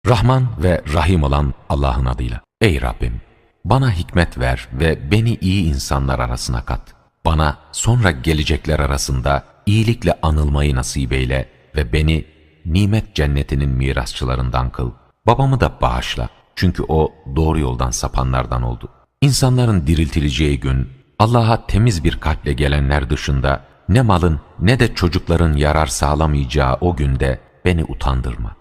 Rahman ve Rahim olan Allah'ın adıyla. Ey Rabbim! Bana hikmet ver ve beni iyi insanlar arasına kat. Bana sonra gelecekler arasında iyilikle anılmayı nasip eyle ve beni nimet cennetinin mirasçılarından kıl. Babamı da bağışla, çünkü o doğru yoldan sapanlardan oldu. İnsanların diriltileceği gün, Allah'a temiz bir kalple gelenler dışında ne malın ne de çocukların yarar sağlamayacağı o günde beni utandırma.